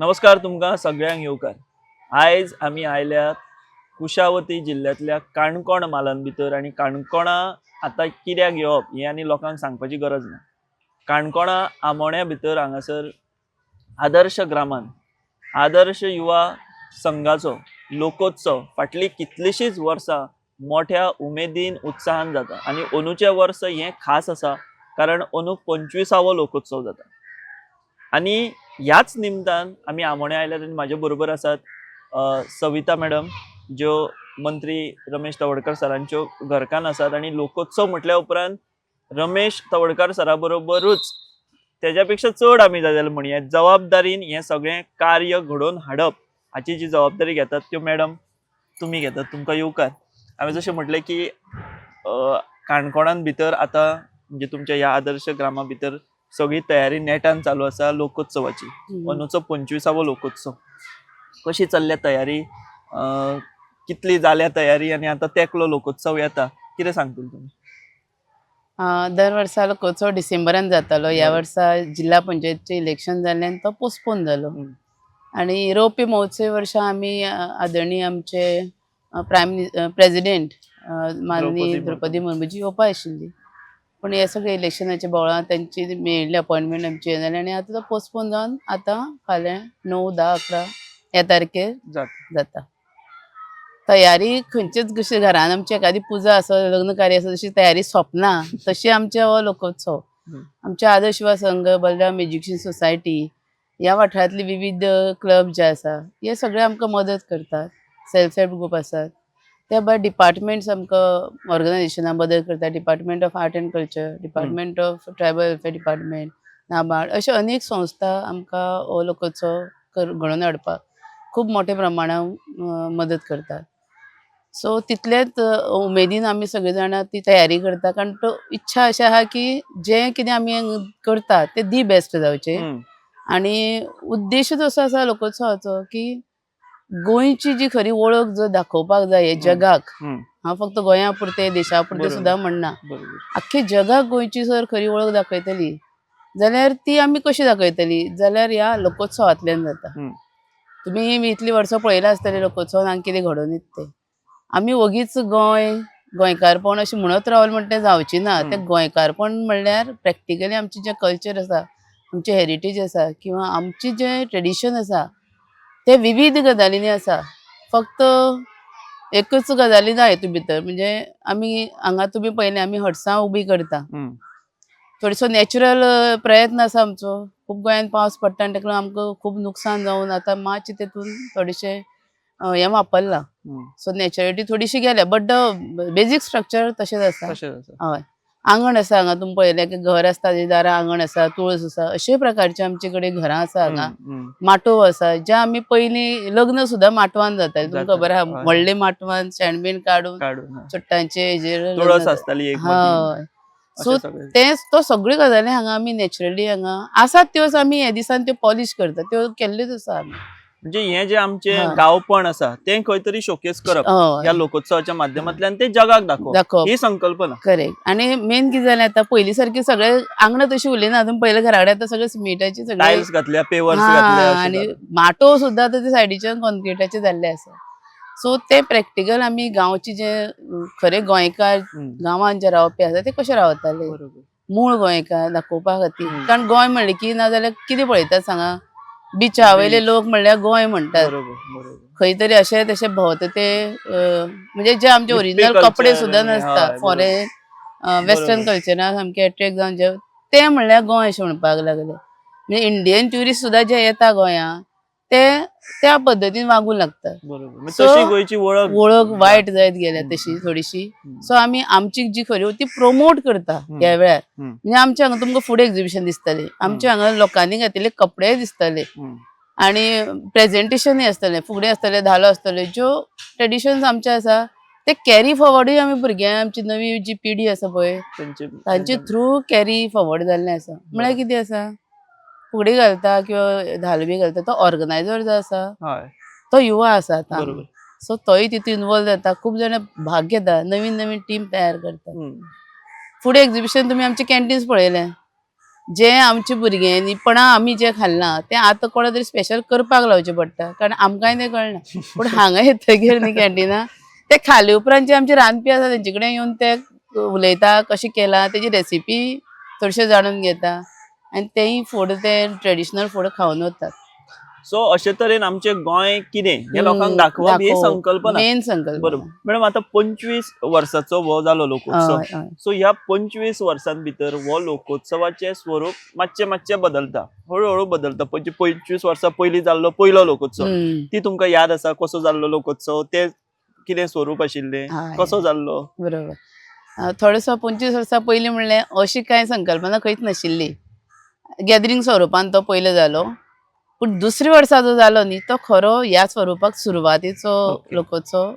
नमस्कार तुमकां सगळ्यांक येवकार। आयज आमी आयल्यात कुशावती जिल्ह्यातल्या काणकोण म्हालान भितर आनी काणकोणा आतां कित्याक येवप हें आनी लोकांक सांगपाची गरज ना। काणकोणा आमोण्या भितर हांगासर आदर्श ग्रामान आदर्श युवा संघाचो लोकोत्सव फाटली कितलीशींच वर्सां मोठ्या उमेदीन उत्साहान जाता आनी अंदूचें वर्स हें खास आसा कारण अंदू 25वो लोकोत्सव जाता। आनी ह्याच निमतान आमी आमोण्या आयल्यात आनी म्हाजे बरोबर आसात सविता मॅडम ज्यो मंत्री रमेश तवडकर सरांच्यो घरकान्न आसात आनी लोकोत्सव म्हटल्या उपरांत रमेश तवडकर सरा बरोबरूच तेज्या पेक्षा चड आमी जाल्यार म्हणया जबाबदारीन हें सगळें कार्य घडोवन हाडप हाची जी जबाबदारी घेतात त्यो मॅडम तुमी घेतात। तुमकां येवकार। हांवें जशें म्हटलें की काणकोणान भितर आतां म्हणजे तुमच्या ह्या आदर्श ग्रामा भितर सगळी तयारी नेटान चालू आसा लोकोत्सवाची। अंदूचो 25वो लोकोत्सव कशी चल्ल्या तयारी, कितली जाल्या तयारी आनी आतां तेकलो लोकोत्सव येता कितें सांगतले तुमी? दर वर्सा लोकोत्सव डिसेंबरान जातालो। ह्या वर्सा जिल्हा पंचायतचें इलेक्शन जाल्ल्यान तो पोस्टपोन जालो आनी रौप्य महोत्सव वर्सा आमी आदरणीय आमचे प्रेसिडेंट माननीय द्रौपदी मुर्मूजी येवपा आशिल्ली, पूण हे सगळे इलेक्शनाच्या बोळान तांची मेळिल्ली अपॉयंटमेंट आमची हें जालें आनी आतां तो पोस्टपोन जावन आतां फाल्यां 9, 10, 11 ह्या तारखेर जाता। तयारी खंयचेच कशी घरान आमची एखादी पुजा आसा लग्न कार्य आसा तशी तयारी सोंपना तशी आमचे हो लोकोत्सव। आमचे आदर्श युवा संघ, बलराम एज्युकेशन सोसायटी ह्या वाठारांतले विविध क्लब जे आसा हे सगळे आमकां मदत करतात। सेल्फ हेल्प ग्रूप आसात त्या भायर डिपार्टमेंट्स आमकां ऑर्गनायझेशनां मदत करतात। Department of art end culture, department of tribal welfare department, NABARD अशे अनेक संस्था आमकां हो लोकोत्सव घडोवन हाडपाक खूब मोठ्या प्रमाणान मदत करतात। सो तितलेच उमेदीन आमी सगळे जाणां ती तयारी करता कारण तो इच्छा अशी आहा की जें कितें आमी करता तें दी बेस्ट जावचें आनी उद्देशूच असो आसा लोकोत्सवाचो की गोंयची जी खरी वळख जर दाखोवपाक जाय जगाक, हांव फक्त गोंया पुरते देशा पुरते सुद्दां म्हणना, आख्खे जगाक गोंयची जर खरी वळख दाखयतली जाल्यार ती आमी कशी दाखयतली जाल्यार ह्या लोकोत्सवांतल्यान जाता। तुमी इतलीं वर्सां पळयलां आसतलें लोकोत्सवान हांगा कितें घडोवन येता तें। आमी वगीच गोंयकारपण अशें म्हणत रावलें म्हणटा तें जावचें ना। तें गोंयकारपण म्हणल्यार प्रॅक्टिकली आमचें जें कल्चर आसा, आमचें हेरिटेज आसा किंवा आमचें जें ट्रेडिशन आसा ते विविध गजालींनी आसा। फक्त एकच गजाली ना हेतून भितर म्हणजे आमी हांगा तुमी पळयलें आमी हटसां उबी करता, थोडीसो नॅचरल प्रयत्न आसा आमचो। खूब गोंयान पावस पडटा आनी ताका लागून आमकां खूब नुकसान जावन आतां मातशें तेतून थोडेशें हें वापरलां। सो नॅचरलिटी थोडीशी गेल्या बट बेजीक स्ट्रक्चर तशेंच आसा। हय, आंगण आसा हांगा तुमी पळयलें की घर आसता तेजे दारां आंगण आसा, तुळस आसा, अशे प्रकारचे आमचे कडेन घरां आसा हांगा। माटोव आसा जे आमी पयलीं लग्न सुद्दां माटवान जातालें, तुमकां खबर आहा व्हडले माटवान शेणबीण काडून चुट्टांचे हेजेर तुळस आसताली एक हय। सो तो सगळ्यो गजाली हांगा आमी नॅचरली हांगा आसात त्योच आमी हे दिसान त्यो पॉलिश करता, त्यो केल्ल्योच आसा आमी। म्हणजे हें जें आमचें गांवपण आसा तें खंय तरी शोकेस करप ह्या लोकोत्सवाच्या माध्यमांतल्यान ते जगाक दाखोवप ही संकल्पना। करेक्ट। आनी मेन कितें जालें आतां पयलीं सारकी सगळे आंगणां तशी उरलीना। तुमी पयलें घरा कडेन आतां सगळे सिमेंटाची सगळे टायल्स घातल्या, पेवर्स घातल्या आनी माटोव सुद्दां आतां ते सायडीच्यान कॉन्क्रिटाचे जाल्ले आसा। सो ते प्रॅक्टिकल आमी गांवचे जे खरे गोंयकार गांवांत जे रावपी आसा ते कशे रावताले मूळ गोंयकार दाखोवपा खातीर। कारण गोंय म्हणलें की नाजाल्यार कितें पळयतात सांगा, बिचा वयले लोक म्हणल्यार गोंय म्हणटात, खंय तरी अशे तशे भोंवता ते म्हणजे जे आमचे ओरिजिनल कपडे सुद्दां नासता फॉरेन वेस्टर्न कल्चरान सामके एट्रॅक्ट जावन जे ते म्हणल्यार गोंय अशें म्हणपाक लागले। म्हणजे इंडियन ट्युरिस्ट सुद्दां जे येता गोंयां ते त्या पद्दतीन वागूंक लागतात। सो वळख वायट जायत गेल्या तशी थोडीशी। सो आमी आमची जी खरी ती प्रोमोट करता ह्या वेळार। म्हणजे आमच्या हांगा तुमकां फूड एक्झिबिशन दिसतलें, आमच्या हांगा लोकांनी घातिल्ले कपडे दिसतले आनी प्रेजेंटेशनूय आसतलें, फुगडी आसतले, धालो आसतल्यो, ज्यो ट्रेडिशन्स आमचे आसा ते कॅरी फॉरवर्डूय आमी भुरग्यांक आमची नवी जी पिढी आसा पळय तांचे थ्रू कॅरी फॉरवर्ड जाल्लें आसा। म्हळ्यार कितें आसा, फुगडी घालता किंवा धालो बी घालता तो ऑर्गनायझर जो आसा तो युवा आसा आतां। सो तोय तितून इनवॉल्व जाता, खूब जाणां भाग घेता, नवीन नवीन टीम तयार करता। फूड एक्झिबिशन तुमी आमचे कॅन्टीन्स पळयलें, जे आमचे भुरग्यांनीपणा आमी जे खाल्ला ते आतां कोणा तरी स्पेशल करपाक लावचें पडटा कारण आमकांय तें कळना पूण हांगा येतगीर न्ही कॅन्टिना ते खाले उपरांत जे आमचे रांदपी आसा तेंचे कडेन येवन ते उलयता कशें केलां तेजी रेसिपी चडशे जाणून घेता आनी तेय फूड ते ट्रेडिशनल फूड खावन वतात. सो अशे तरेन आमचे गोंय कितें हे लोकांक दाखोवप ही संकल्पना. मेन संकल्पना. बरोबर मॅडम आता 25 वर्साचो हो जालो लोकोत्सव. हय हय सो ह्या 25 वर्सां भितर हो लोकोत्सवाचे स्वरूप मातशें बदलता, हळूहळू बदलता. 25 वर्सां पयलीं जाल्लो पयलो लोकोत्सव ती तुमकां याद आसा कसो जाल्लो लोकोत्सव, ते कितें स्वरूप आशिल्लें, हय कसो जाल्लो? बरोबर. थोडोसो 25 वर्सां पयलीं म्हणल्यार अशी कांय संकल्पना खंयच नाशिल्ली. गॅदरींग स्वरुपान तो पयलो जालो पूण दुसऱ्या वर्सा जो जालो न्ही तो खरो ह्या स्वरुपाक सुरवातीचो Okay. लोकोत्सव.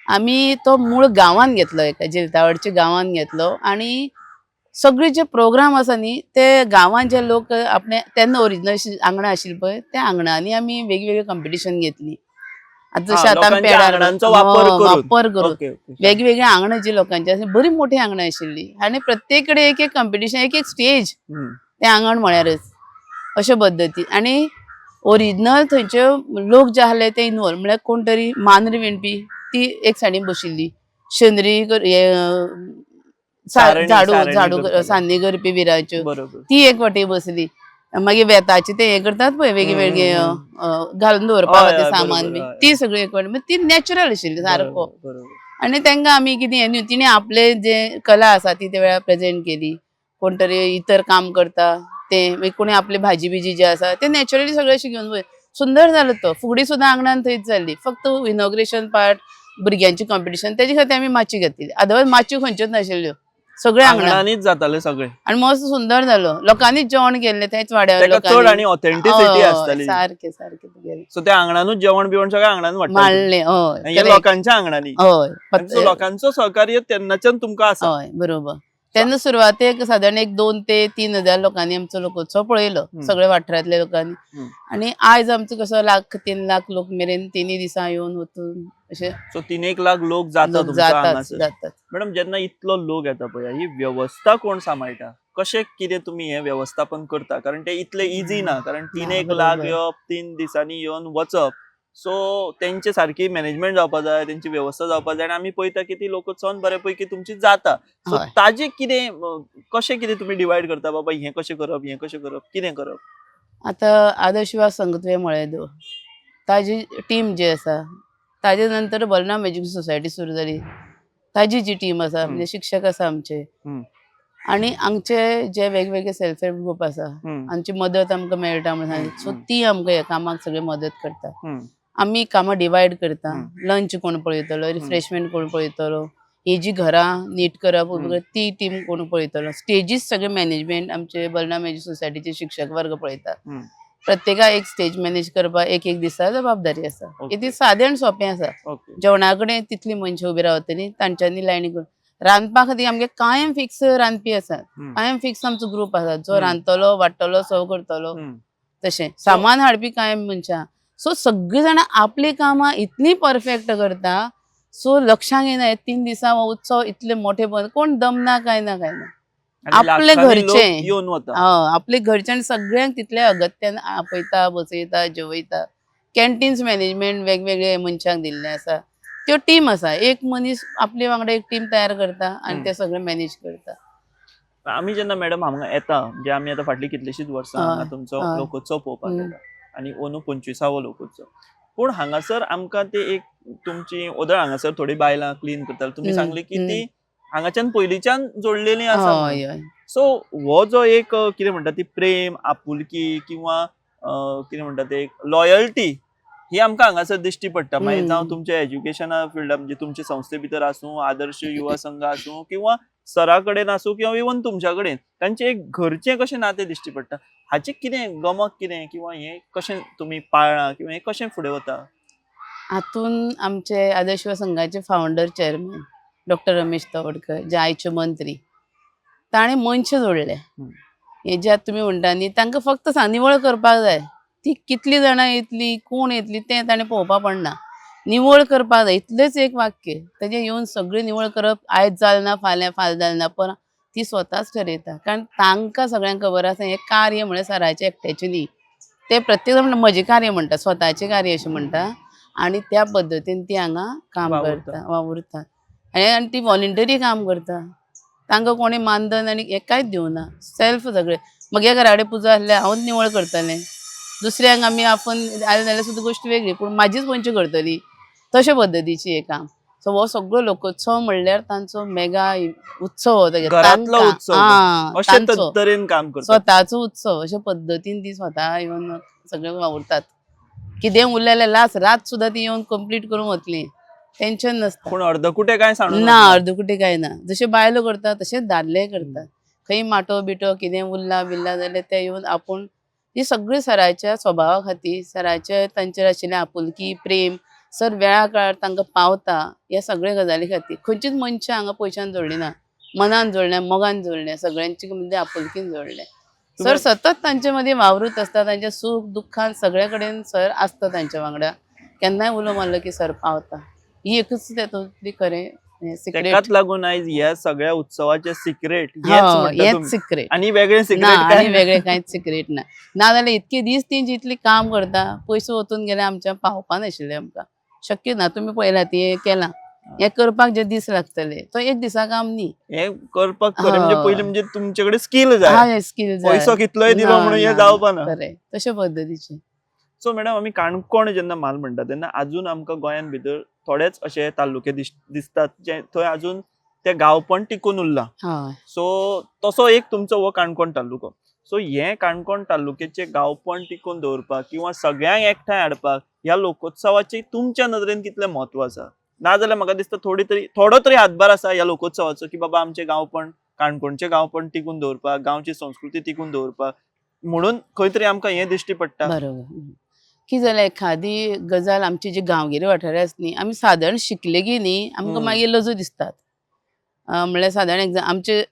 आमी तो मूळ गांवांत घेतलो, एका जिलतावडच्या गांवांत घेतलो आनी सगळे जे प्रोग्राम आसा न्ही ते गांवांत जे लोक आपणे तेन्ना ओरिजिनल आंगणां आशिल्लीं पळय त्या आंगणांनी आमी वेगवेगळी कॉम्पिटिशन घेतली. आतां जशें आतां लोकांच्या आंगणांचो वापर करून. Okay, okay. वेगवेगळी आंगणां जी लोकांची आशिल्लीं बरी मोठी आंगणां आशिल्लीं आनी प्रत्येक कडेन एक एक कॉम्पिटिशन, एक एक स्टेज तें आंगण म्हळ्यारच अशे पद्दतीन. आनी ओरिजिनल थंयचे लोक जे आहले ते इनवॉल्व म्हळ्यार कोण तरी मांद्री विणपी ती एक सायडीन बशिल्ली, शेंद्री सारणी झाडू करताले. सान्नी करपी विराच्यो बरोबर. ती एक वाटे बसली. मागीर वेताचे ते हे करतात पळय वेगवेगळे घालून दवरपा हय, खातीर हय, सामान बरोबर, बी हय, ती सगळी एक वाटे ती नॅचरल आशिल्ली सारको. बरोबर. आनी तांकां आमी कितें हें न्हू तिणें आपले जे कला आसा ती त्या वेळार प्रेजेंट केली. कोण तरी इतर काम करता ते मागीर कोणी आपली भाजी बिजी जे आसा ते नॅचरली सगळे अशें घेवन सुंदर जालो तो. फुगडी सुद्दां आंगणान थंयच जाल्ली. फक्त इनॉग्रेशन पार्ट भुरग्यांची कॉम्पिटिशन तेजे खातीर आमी माची घेतली. अदरवायज माच्यो खंयच्योच नाशिल्ल्यो सगळे आंगणान आंगणांनीच जाताले सगळे. आनी मस्त सुंदर जालो. लोकांनीच जेवण केल्लें तेच वाड्यार तेका चड लोकांनी. आनी ऑथेंटिसिटी हय, आसताली. सारकें सारकें तुगेलें. सो त्या आंगणानूच जेवण बिवण सगळें आंगणान वाडटाले. मांडलें हय हे correct. लोकांच्या आंगणांनी. हय सो लोकांचो सहकार्य तेन्नाच्यान तुमकां आसा. हय बरोबर. तेन्ना सुरवातेक सादारण एक 2 ते 3 हजार लोकांनी आमचो लोकोत्सव पळयलो सगळे वाठारांतल्या लोकांनी. आनी आयज आमचो कसो 1,00,000-3 लाख लोक मेरेन 3 दिसां येवन वचून अशे सो 3-1 लाख लोक जाता लोक तुमच्या जातात हांगासर. जातात. मॅडम जेन्ना इतलो लोक येता पळय ही वेवस्था कोण सांबाळटा? कशें कितें तुमी हें वेवस्थापन करता? कारण ते इतले इजी ना. कारण 3-1 लाख बरोबर. येवप, 3 दिसांनी येवन वचप. सो तेंचे सारकी मॅनेजमेंट जावपा जाय, तेंची वेवस्था जावपा जाय आनी आमी पळयता की ती लोकोत्सवान बऱ्यापैकी तुमची जाता. सो हय. ताजें कितें कशें कितें तुमी डिवायड करता बाबा हें कशें करप, हें कशें करप, कितें करप? आतां आदर्श विवाह संघटने मळेदो ताजी टीम जी आसा ताजे नंतर बलराम एज्युकेशन सोसायटी सुरू जाली. ताजी जी टीम आसा म्हणजे शिक्षक आसा आमचे आनी हांगचे जे वेगवेगळे सेल्फ हेल्प ग्रूप आसा आमची मदत आमकां मेळटा म्हणून सो ती आमकां ह्या कामाक सगळी मदत करता. आमी कामां डिवायड करता. लंच कोण पळयतलो, रिफ्रेशमेंट कोण पळयतलो, ही जी घरां नीट करप ती टीम कोण पळयतलो, स्टेजीस सगळे मॅनेजमेंट आमचे बलराम एज्युकेशन सोसायटीचे शिक्षक वर्ग पळयता. प्रत्येकाक एक स्टेज मॅनेज करपाक एक एक दिसा जबाबदारी आसा. इतली सादें आनी सोंपें आसा. ओके. जेवणा कडेन तितली मनशां उबी रावतलीं तांच्यांनी लायनी करून रांदपा खातीर आमगे कायम फिक्स रांदपी आसात. कायम फिक्स आमचो ग्रूप आसा जो रांदतलो वाडटलो सर्व करतलो. तशें सामान हाडपी कायम मनशां. सो सगळीं जाणां आपली कामां इतली परफेक्ट करता सो लक्षांक येना 3 दिसां हो उत्सव इतले मोठे कोण दमना काय ना आपले लाखांनी लोक घरचे येवन वता. आपले घरचे आनी सगळ्यांक तितल्या अगत्यान आपयता बसयता जेवयता. कॅन्टीन्स मॅनेजमेंट वेगवेगळे मनशांक दिल्ले आसा. त्यो टीम आसा. एक मनीस आपले वांगडा एक टीम तयार करता आनी ते सगळे मॅनेज करता. आमी जेन्ना मॅडम हांगा येता म्हणजे आमी आतां फाटलीं कितलींशींच वर्सां हांगा तुमचो हय. लोकोत्सव पळोवपाक येता आनी अंदू 25वो लोकोत्सव. पूण हांगासर आमकां ते एक तुमची ओदळ हांगासर थोडी बायलां क्लीन करताली. तुमी सांगली की ती हांगाच्यान पयलींच्यान जोडलेलीं आसा म्हणून. हय हय सो हो जो एक कितें म्हणटा ती प्रेम आपुलकी किंवा कितें म्हणटा ते लॉयल्टी ही आमकां हांगासर दिश्टी पडटा. मागीर जावं तुमच्या एज्युकेशना फिल्डार म्हणजे तुमच्या संस्थे भितर आसूं, आदर्श युवा संघ आसूं किंवा सरा कडेन आसूं किंवा इवन तुमच्या कडेन तांचें एक घरचें कशें नातें दिश्टी पडटा. हाचें कितें गमक कितें किंवा हें कशें तुमी पाळ्ळां किंवा हें कशें फुडें वता? हातून आमचे आदर्श युवा संघाचे फावंडर चेअरमॅन डॉक्टर रमेश तवडकर जे आयचे मंत्री ताणें मनशां जोडले. हे जे आतां तुमी म्हणटा न्ही तांकां फक्त निवळ करपाक जाय. ती कितलीं जाणां येतलीं कोण येतलीं तें ताणें पळोवपा पडना. निवळ करपाक जाय इतलेंच एक वाक्य. तेजें येवन सगळीं निवळ करप आयज जालना फाल्यां जालना पण ती स्वताच ठरयता, कारण तांकां सगळ्यांक खबर आसा हें कार्य म्हळ्यार सराचें एकट्याचें न्ही, ते प्रत्येक जाण म्हजें कार्य म्हणटा, स्वताचें कार्य अशें म्हणटा आनी त्या पद्दतीन ती हांगा काम वावुरता. करता, वावुरता आनी ती व्हॉलंटरी काम करता. तांकां कोणी मानधन आनी हें कांयच दिवना, सेल्फ सगळें. म्हगे घरा कडेन पुजा आसल्यार हांवूच निवळ करतलें, दुसऱ्यांक आमी आपूण आयले जाल्यार सुद्दां गोश्ट वेगळी, पूण म्हाजीच पंच करतली, तशे पद्दतीचें हें काम. सो हो सगळो लोकोत्सव म्हणल्यार तांचो मेगा उत्सव हो तागे. घरांतलो तांकां उत्सव अशे तांचो तरेन काम करतात. स्वताचो उत्सव अशे पद्दतीन ती स्वता येवन सगळे वावुरतात. कितें उरलेलें लास्ट रात सुद्दां ती येवन कंप्लीट करून वतली, टेन्शन नासता. पूण अर्दकुटे काय सांडून ना वचना. अर्दकुटे काय ना, जशे बायलो करता तशेंच दादले करतात. खंय माटो बिटो कितें उरला बिरला जाल्यार ते येवन आपूण ही सगळी सराच्या स्वभावा खातीर, सराचे तांचेर आशिल्लें आपुलकी प्रेम सर वेळा काळार तांकां पावता, ह्या सगळ्या गजाली खातीर. खंयचीच मनशां हांगा पयशान जोडली ना, मनान जोडल्या, मोगान जोडल्या, सगळ्यांची म्हणजे आपुलकीन जोडल्या. सर सतत तांचे मदीं वावरूत आसता, तांच्या सूख दुख्खान सगळे कडेन सर आसता तांच्या वांगडा. केन्नाय उलो मारलो की सर पावता. ही एकच तेतूंतली खरें सिक्रेट. तेकाच लागून आयज ह्या सगळ्या उत्सवाचे सिक्रेट हेच म्हणटा हेच तुम्ही. सिक्रेट आणि वेगळे ना, सिक्रेट आनी काय वेगळे कांयच सिक्रेट ना. नाजाल्यार इतके दीस ती जितली काम करता, पयसो ओतून गेल्यार आमच्या पावपा नाशिल्लें आमकां. शक्य ना. तुमी पळयला ती केलां, हें करपाक जे दीस लागतले तो एक दिसा काम न्ही. हे करपाक खरें म्हणजे पयलीं म्हणजे तुमचे कडेन स्किल जाय. हय स्कील जाय. पैसो कितलोय दिलो म्हणून हे जावपा ना. खरें तशे पद्दतीचे. सो मॅडम आमी काणकोण जेन्ना म्हाल म्हणटा तेन्ना अजून आमकां गोंयान भितर थोडेच अशे तालुके दिसतात जे थंय अजून ते गांवपण टिकून उरलां. हय सो तसो एक तुमचो हो काणकोण तालुको. सो हे काणकोण तालुक्याचे गांवपण टिकून दवरपाक किंवा सगळ्यांक एकठांय हाडपाक ह्या लोकोत्सवाची तुमच्या नदरेन कितलें म्हत्व आसा? नाजाल्यार म्हाका दिसता थोडो तरी हातभार आसा ह्या लोकोत्सवाचो की बाबा आमचें गांवपण काणकोणचें गांवपण टिकून दवरपाक, गांवची संस्कृती टिकून दवरपाक म्हणून खंय तरी आमकां हें दिश्टी पडटा. बरोबर. कितें जाल्यार एखादी गजाल आमची जी गांवगिरी वाठारांत आसा न्ही, आमी सादारण शिकले की न्ही आमकां मागीर लज दिसतात. म्हणल्यार सादारण आमचे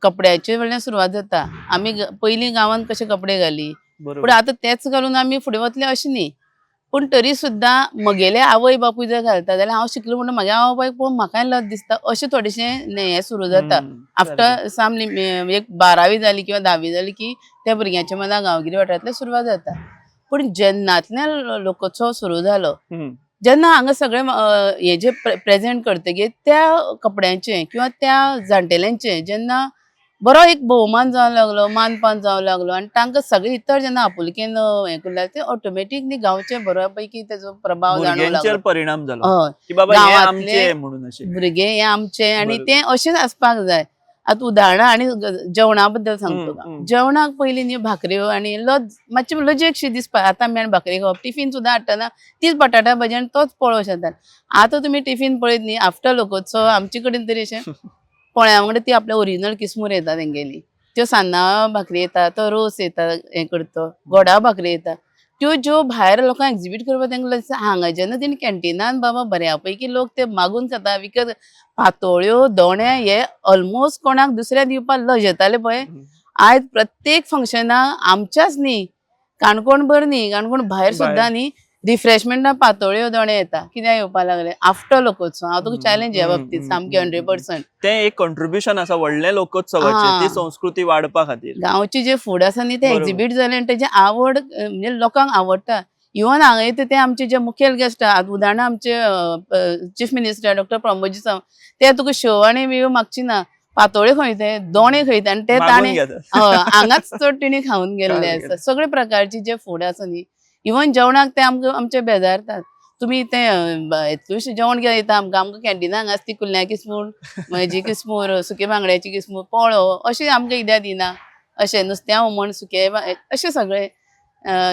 कपड्याचे वयल्यान सुरवात जाता. आमी पयलीं गांवांत कशे कपडे घाली, पूण बरोबर. आतां तेच घालून आमी फुडें वतले अशें न्ही. पूण तरी सुद्दां म्हगेले आवय बापूय जर घालता जाल्यार हांव शिकलो म्हणून म्हागे आवय बापूयक पळोवन म्हाकाय लज दिसता. अशें थोडेशें हें सुरू जाता. आफ्टर सामनी एक 12वी जाली किंवा 10वी जाली की त्या भुरग्यांच्या मनाक गांवगिरी वाठारांतल्यान सुरवात जाता. पूण जेन्नातल्यान लोकोत्सव सुरू जालो, जेन्ना हांगा सगळे हे जे प्रेजेंट करतकीर त्या कपड्यांचे किंवा त्या जाणटेल्यांचे जेन्ना बरो एक भोवमान जावंक लागलो, मानपान जावंक लागलो आनी तांकां सगळे इतर जेन्ना आपुलकेन हें केलें ते ऑटोमॅटीक न्ही गांवचे बऱ्यापैकी तेजो प्रभाव जाणवंक भुरग्यांचेर लागलो. परिणाम जालो हय की बाबा हे गांवांतले आमचे म्हणून अशें. भुरगे हे आमचे आनी बरोबर. ते अशेंच आसपाक जाय. आतां उदाहरणां आनी जेवणा बद्दल सांगता तुका. जेवणाक पयलीं न्ही भाकऱ्यो आनी मातशी लजेकशी दिसपा. आतां आमी भाकरी खावप, टिफीन सुद्दां हाडटना तीच बटाटा भाजी आनी तोच पोळो शेतात. आतां तुमी टिफीन पळयत न्ही आफ्टर लोकोत्सव आमचे कडेन तरी अशें पोळ्या वांगडा ती आपल्या ओरिजिनल किसमूर येता तेंगेली. त्यो सान्नां भाकरी येता, तो रोस येता हें करता, गोडा भाकरी येता. त्यो ज्यो भायर लोकांक एक्झिबीट करपाक तेंका दिसता. हांगा जेन्ना तेणी कॅन्टिनान बाबा बऱ्यापैकी लोक ते मागून खाता विकत पातोळ्यो दोणे हे ऑलमोस्ट कोणाक दुसऱ्या दिवपाक लज येताले पळय. आयज प्रत्येक फंक्शनाक आमच्याच न्ही काणकोणभर न्ही काणकोण भायर सुद्दां न्ही रिफ्रेशमेंटाक पातोळ्यो दोणे येता. कित्याक येवपा लागले आफ्टर लोकोत्सव. हांव तुका चॅलेंज ह्या बाबतींत सामकें 100%. ते एक कंट्रिब्युशन आसा व्हडलें लोकोत्सवाचें ती संस्कृती वाडपा खातीर. गांवचे जे फूड आसा न्ही ते बरोबर. एक्झिबीट जाले आनी तेजी आवड म्हणजे लोकांक आवडटा. इवन हांगा येता ते आमचे जे मुखेल गेस्ट उदाहरणां आमचे chief minister doctor Pramod ji Sawant ते तुका शेव आनी बिव मागची ना. पातोळ्यो खंयते दोणे खंयते आनी ते मागून ताणें घेतात. हांगाच चड तेणी खावन गेल्ले खावन आसा. सगळे प्रकारची जे फूड आसा न्ही इवन जेवणाक ते आमकां आमचे बेजारतात. तुमी ते हेतून जेवण घेता आमकां कॅन्टिनां हांगा आसता ती कुल्ल्या किसमूर, म्हजी किसमूर, सुके बांगड्याची किसमूर, पोळो अशें आमकां कित्याक दिना. अशें नुस्त्या हुमण सुके अशें सगळे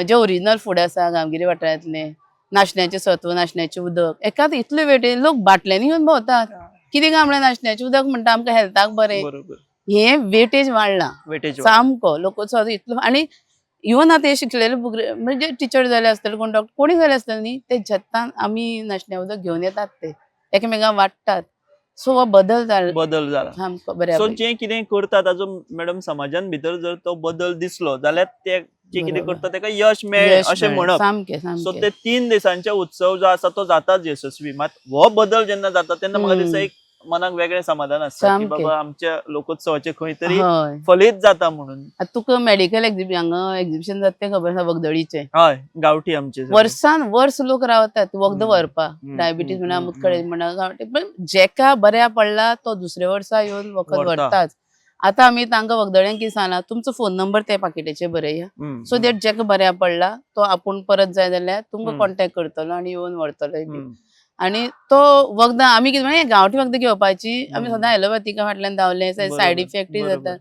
जे ओरिजिनल फूड आसा गांवगिरी वाठारांतले. नाशण्याचें सत्व, नाशण्याचें उदक एकाच इतले वेटेन लोक बाटल्यांनी घेवन भोंवतात. कितें काय म्हळ्यार नाशण्याचें उदक म्हणटा आमकां हेल्थाक बरें. बरोबर. हे वेटेज वाडला वेटेज सामको लोकोत्सवाचो इतलो. आनी इवन आतां हे शिकलेले भुरगे म्हणजे टिचर जाले आसतले कोण डॉक्टर कोणी जाले आसतले न्ही ते जत्तान आमी नाशण्या उदक घेवन येतात ते एकामेकांक वाडटात. सो हो बदल जाला सामको सो बऱ्यापैकी. जे कितें करता ताजो मॅडम समाजान भितर जर तो बदल दिसलो जाल्यार ते जे कितें करता तेका यश मेळ्ळें अशें म्हणप. सामकें सो सामकें. ते 3 दिसांचे उत्सव जो आसा तो जाताच यशस्वी. मात हो बदल जेन्ना जाता तेन्ना म्हाका दिसता एक मनाक वेगळे समाधान असता की सामकें. बाबा आमच्या लोकोत्सवाचे खंय तरी हय फलीत जाता म्हणून. आतां तुका मेडिकल एक्झिबिशन जाता तें खबर आसा वखदळीचें. हय गावठी आमचे सगळे. वर्सान वर्स लोक रावतात वखद व्हरपाक. डायबिटीज म्हणा मुतखडे म्हणा गावठी पण जेका बऱ्या पडला तो दुसऱ्या वर्सा येवन वखद व्हरता. व्हरताच. आतां आमी तांकां वखदळ्यांक कितें सांगला तुमचो फोन नंबर त्या पाकिटाचेर बरया सो दॅट जेका बऱ्या पडला तो आपूण परत जाय जाल्यार तुमकां कॉन्टॅक्ट करतलो आनी येवन व्हरतलो बी. आनी तो वखदां आमी कितें म्हळ्यार गांवठी वखदां घेवपाची आमी सदां एलोपॅथिका फाटल्यान धांवले सायड इफेक्टूय जाता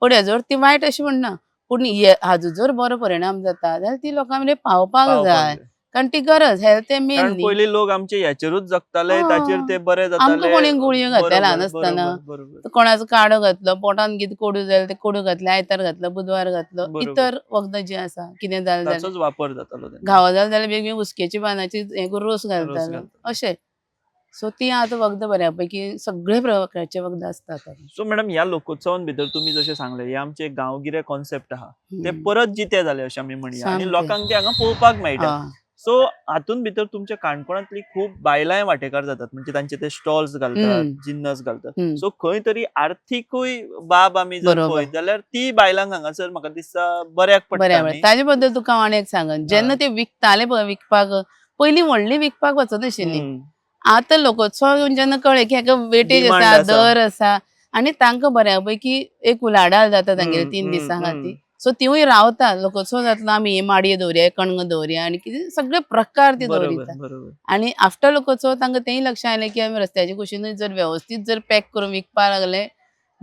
पण हेजो ती वायट अशें म्हणना पूण हाजो जर बरो परिणाम जाता जाल्यार ती लोकां मेरेन पावपाक जाय कारण ती गरज हेल्थ मेन कारण न्ही. पयलीं लोक आमचे ह्याचेरूच जगताले ताचेर ते बरे आमकां जाताले. कोणी गुळयो घातल्या ल्हान आसतना बरोबर. कोणाचो काडो घातलो पोटान कितें कोडू जाय ते कोडू घातले आयतार घातलो बुधवार घातलो बरोबर. इतर वखदां जी आसा कितें जालें जाल्यार ताचोच वापर जातालो तेन्ना. घावो जालें जाल्यार वेगवेगळी उस्केची पानांची हे करून रोस रोस घालतालो घालतालो. अशें. सो ती आतां वखदां बऱ्यापैकी सगळे प्रकारचे वखदां आसतात आतां. सो मॅडम ह्या लोकोत्सवान भितर तुमी जशें सांगले हे आमचे गांवगिरे कॉन्सेप्ट आहा ते हम्म. परत जिते जाले अशें आमी म्हणया आनी सामकें. लोकांक ते हांगा पळोवपाक मेळटा. हय. सो हातून भितर तुमच्या काणकोणांतली खूब बायलांय वांटेकार जातात म्हणजे तांचे ते स्टॉल्स घालतात जिन्नस घालतात. हम्म. सो खंय तरी आर्थीकूय बाब आमी जर बरोबर. पळयत जाल्यार ती बायलांक हांगासर म्हाका दिसता बऱ्याक बऱ्या पडटा बऱ्या न्ही? ताजे बद्दल तुका हांव आनी एक सांगन जेन्ना ते विकताले पळय विकपाक पयलीं व्हडली विकपाक वचनाशिल्लीं. हम्म. आतां लोकोत्सव येवन जेन्ना कळ्ळें की हाका वेटेज Demand आसा आसा. दर आसा आनी तांकां बऱ्यापैकी एक उलाढाल जाता तांगेली 3 हम्म, दिसां हम्म. खातीर. सो तिवूय रावता लोकोत्सव जातलो आमी हे माडये दवरया कणगां दवरया आनी कितें सगळे प्रकार ती बरोबर दवरिता. बरोबर. आनी आफ्टर लोकोत्सव तांकां तेंय लक्षांत आयलें की आमी रस्त्याचे कुशीनूय जर वेवस्थीत जर पॅक करून विकपाक लागले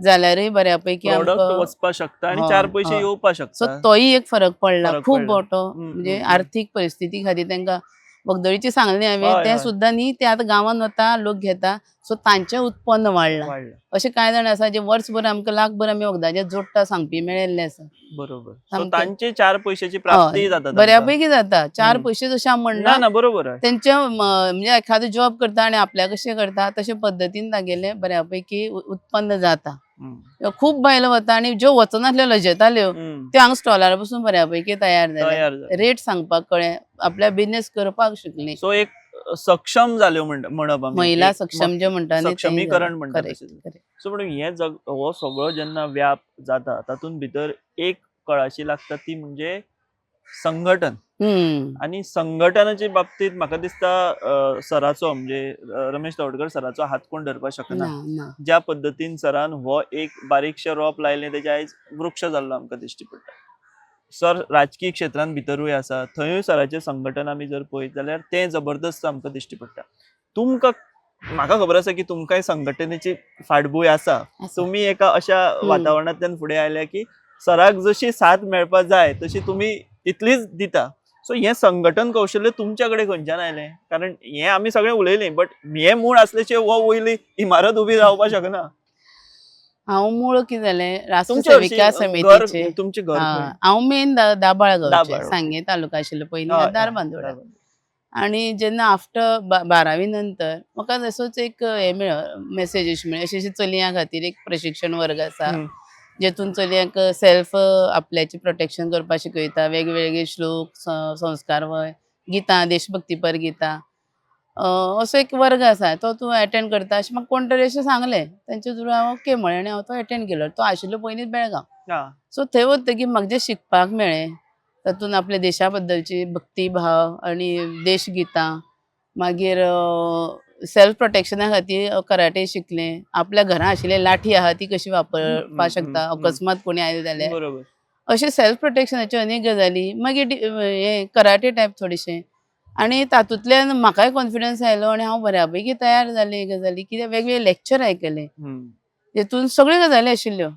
जाल्यारूय बऱ्यापैकी प्रॉडक्ट आमकां वचपाक शकता आनी हय, 4 पयशे हय. येवपाक सो शकता. तोय एक फरक पडला फरक खूब पडला. मोठो हम्म, म्हणजे हम्म, हम्म. आर्थीक परिस्थिती खातीर तांकां वखदळीची सांगलें हांवें हय, तें हय. सुद्दां न्ही ते आतां गांवांत वता लोक घेता सो तांचें उत्पन्न वाडलां. वाडला. अशें कांय जाण आसा जे वर्सभर आमकां लाखभर आमी वखदाचे जोडटा सांगपी मेळिल्ले आसा. बरोबर. सो सामकें. तांचे 4 पयशाची प्राप्तीय हय जाता तांकां. बऱ्यापैकी जाता 4 हम्म. पयशे जशें हांव ना म्हणना ना बरोबर आहे. तेंचे म्हणजे एखादो जॉब करता आनी आपल्या कशें करता तशे पद्दतीन तागेलें बऱ्यापैकी उत्पन्न जाता. हम्म. खूब बायलो वता आनी ज्यो वचनासल्यो लजेताल्यो हम्म. त्यो हांगा स्टॉलार बसून बऱ्यापैकी तयार तयार जाल्या जाल्या. रेट सांगपाक कळ्ळें आपल्या बिझनेस करपाक शिकलीं. सो एक सक्षम जाल्यो म्हणप आमी. महिला एक सक्षम जे म्हणटा न्ही तेंय सक्षमीकरण जालें. म्हणटा करेक्ट तशें. करेक्ट. सो म्हणून हे हो सगळो जेन्ना व्याप जाता तातूंत भितर एक कळाशी लागता ती म्हणजे संघटन. आणि संघटनाच्या बाबतीत म्हाका दिसता सराचो म्हणजे रमेश तवडकर सराचो हात कोण धरपाक शकना. ना ना ज्या पद्दतीन सरान हो एक बारीकशें रोप लायलें तेजे आयज वृक्ष जाल्लो आमकां दिश्टी पडटा. सर राजकीय क्षेत्रांत भितरूय आसा थंयूय सराचें संघटन आमी जर पळयत जाल्यार तें जबरदस्त आमकां दिश्टी पडटा. तुमकां म्हाका खबर आसा की तुमकांय संघटनेची फाटभूंय आसा. आसा. तुमी एका अशा वातावरणांतल्यान फुडें आयल्या की सराक जशी साथ मेळपाक जाय तशी तुमी तितलीच दिता. सो हें संघटन कौशल्य तुमच्या कडेन खंयच्यान आयलें? कारण हें आमी सगळें उलयलें बट हें मूळ आसल्याचें हो वयली इमारत उबी रावपाक शकना. हांव मूळ कितें जालें राष्ट्र तुमचें सेविका हरशीं समितीचे तुमचें घर खंय? हांव मेन दाबाळ गांवचें दाबाळ, सांगे तालुका आशिल्लो पयलीं हय, आतां हय, दारबांदोडा. दारबांदोडा. आनी जेन्ना आफ्टर 12वी नंतर म्हाका असोच एक हे मेसेज मेळ्ळी अशी चलयां खातीर एक प्रशिक्षण वर्ग आसा जेतून चलयांक सेल्फ आपल्याचें प्रोटेक्शन करपाक शिकयता वेगवेगळे श्लोक संस्कारवय गितां देशभक्तीपर गितां असो एक वर्ग आसा तो तूं एटेंड करता अशें म्हाका कोण तरी अशें सांगलें तांचे थ्रू हांव ओके म्हळें आनी हांव तो एटेंड केलो. तो आशिल्लो पयलींच बेळगांव. हां. सो थंय वतकीर म्हाका जें शिकपाक मेळ्ळें तातूंत आपल्या देशा बद्दलची भक्ती भाव आनी देशगितां मागीर सेल्फ प्रोटेक्शना खातीर कराटे शिकलें. आपल्या घरां आशिल्ली लाठी आहा ती कशी वापरपाक शकता अकस्मात कोणी आयलें जाल्यार बरोबर. अशें सेल्फ प्रोटेक्शनाच्यो अनेक गजाली मागीर हे कराटे टायप थोडेशें आनी तातूंतल्यान म्हाकाय कॉन्फिडन्स आयलो आनी हांव बऱ्यापैकी तयार जालें हे गजाली कित्याक वेगवेगळे लेक्चर आयकले जेतून सगळ्यो गजाली आशिल्ल्यो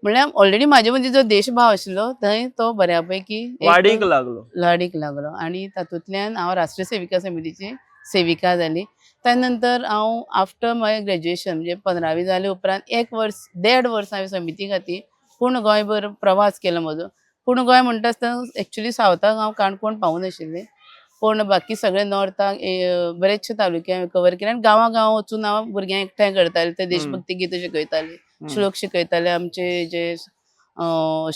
म्हणल्यार ऑलरेडी म्हाजे मदीं जो देशभाव आशिल्लो थंय तो बऱ्यापैकी वाडीक लागलो. आनी तातूंतल्यान हांव राष्ट्रीय सेविका समितीची सेविका जाली. त्या नंतर हांव आफ्टर माय ग्रॅज्युएशन म्हणजे 15वी जाले उपरांत 1 वर्स 1.5 वर्स हांवें समिती खातीर पूर्ण गोंयभर प्रवास केलो म्हजो. पूर्ण गोंय म्हणटा आसतना एक्चुली सावथाक हांव काणकोण पावूं नाशिल्लें पूण बाकी सगळे नॉर्थाक बरेचशे तालुके हांवें कवर केले आनी गांवां वचून हांव भुरग्यांक एकठांय करतालें ते देशभक्ती गीत शिकयतालीं श्लोक शिकयताले आमचे जे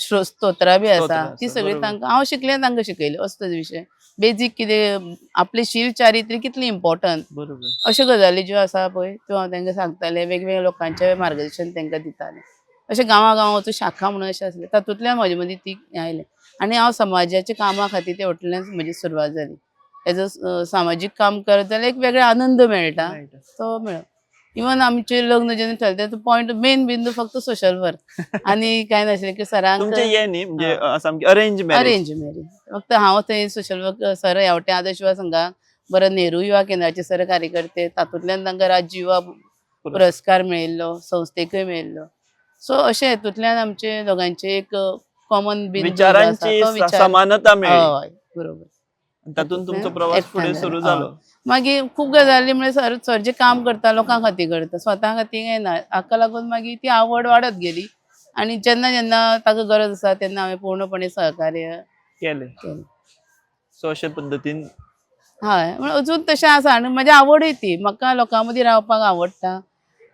स्तोत्रां बी आसा ती सगळी तांकां हांव शिकलें तांकां शिकयली असो विशय. बेजीक कितें आपली शील चारित्री कितली इम्पॉर्टंट बरोबर अश्यो गजाली ज्यो आसा पळय त्यो हांव तांकां सांगतालें, वेगवेगळ्या लोकांचें मार्गदर्शन तांकां दितालें. अशें गांवागांवांचो शाखा म्हणून अशें आसलें, तातूंतल्यान म्हजे मदीं ती हें आयलें आनी हांव समाजाच्या कामा खातीर ते हॉटेलांत म्हजी सुरवात जाली. एज अ सामाजीक काम करत जाल्यार एक वेगळो आनंद मेळटा, तो मेळ्ळो. इवन आमचें लग्न जेन्ना थरलें तो पॉयंट मेन बिंदू फक्त सोशल वर्क आनी कांय नाशिल्लें की सरांक तुमचे हे न्ही म्हणजे सामकी अरेंज मॅरेज अरेंज मॅरेज. फक्त हांव थंय सोशल वर्क सर हेवटें आदर्श युवा संघाक बरो नेहरू युवा केंद्राचे सर कार्यकर्ते, तातूंतल्यान तांकां राज्य युवा पुरस्कार मेळिल्लो, संस्थेकय मेळिल्लो. सो अशे हेतूंतल्यान आमचे दोगांचे एक कॉमन बिंदू जो आसा विचारांची तो विचार. समानता मेळ्ळी हय बरोबर. तातूंत तुमचो प्रवास फुडें सुरू जालो. मागीर खूब गजाली म्हणजे सर जे काम करता लोकां खातीर करता, स्वता खातीर काय ना. हाका लागून मागीर ती आवड वाडत गेली आनी जेन्ना जेन्ना ताका गरज आसा तेन्ना हांवें पूर्णपणे सहकार्य केलें. केलें. सो अशे पद्दतीन हय म्हण अजून तशें आसा आनी म्हाजी आवडूय ती. म्हाका लोकां मदीं रावपाक आवडटा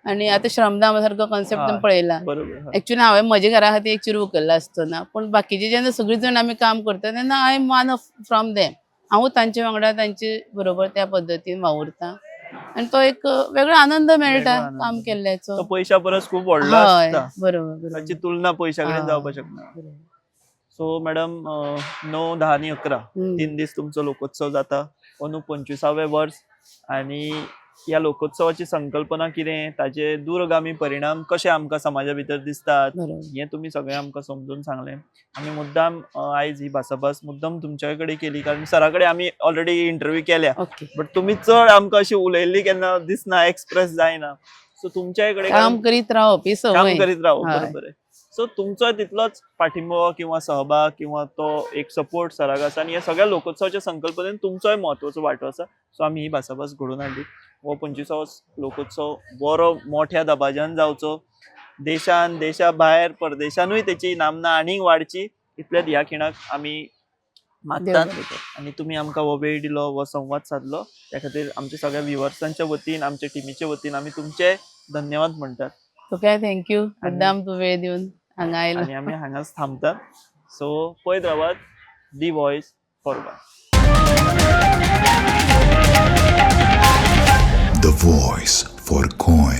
आनी आतां श्रमधाम सारको कॉन्सेप्ट हय, तुमी पळयला. बरोबर एक्चुअली हांवें म्हज्या घरा खातीर एक चिरू उखल्ला आसचो ना, पूण बाकीचे जेन्ना सगळीं जाण आमी काम करता तेन्ना I am one from them. हांवूय तांचे वांगडा तांचे बरोबर त्या पद्दतीन वावुरता आनी तो एक वेगळो आनंद मेळटा आनंद. काम केल्ल्याचो. तो पयशा परस खूब व्हडलो हय आसता. बरोबर बरोबर. ताची तुलना पयशा कडेन जावपाक शकना. बरोबर. सो मॅडम 9, 10 आनी 11 3 दीस तुमचो लोकोत्सव जाता. अंदू 25वें वर्स आनी ह्या लोकोत्सवाची संकल्पना कितें, ताचे दूरगामी परिणाम कशे आमकां समाजा भितर दिसतात बरोबर. हें तुमी सगळें आमकां समजून सांगलें. आमी मुद्दाम आयज ही भासाभास मुद्दाम तुमचे कडेन केली कारण सरा कडेन आमी ऑलरेडी इंटरव्यू केल्या, ओके. बट तुमी चड आमकां अशी उलयल्ली केन्ना दिसना, एक्सप्रेस जायना. सो तुमच्या कडेन काम करीत रावप ही काम सवय. करीत राव. हय. बरोबर आहे. सो तुमचो तितलोच पाठिंबो किंवा सहभाग किंवा तो एक सपोर्ट सराक आसा आनी ह्या सगळ्या लोकोत्सवाच्या संकल्पनेन तुमचोय म्हत्वाचो वांटो आसा. सो आमी ही भासाभास घडोवन हाडली. हो 25वो लोकोत्सव बरो मोठ्या दबाज्यान जावचो. देशान, देशा भायर, परदेशानूय तेची नामना आनीक वाडची इतलेच ह्या खिणाक आमी देव मागतात. बरें करूं. आणि तुम्ही आमकां हो वेळ दिलो, हो संवाद साधलो त्या खातीर आमच्या सगळ्या व्ह्युअर्सांच्या वतीन, आमच्या टिमीच्या वतीन आमी तुमचे धन्यवाद म्हणटात. तुका थँक्यू मुद्दाम तूं वेळ दिवन हांगा आयलो. आणि आमी हांगाच थांबतात. सो पळयत रावात the voice for Goa. The Voice for Goy.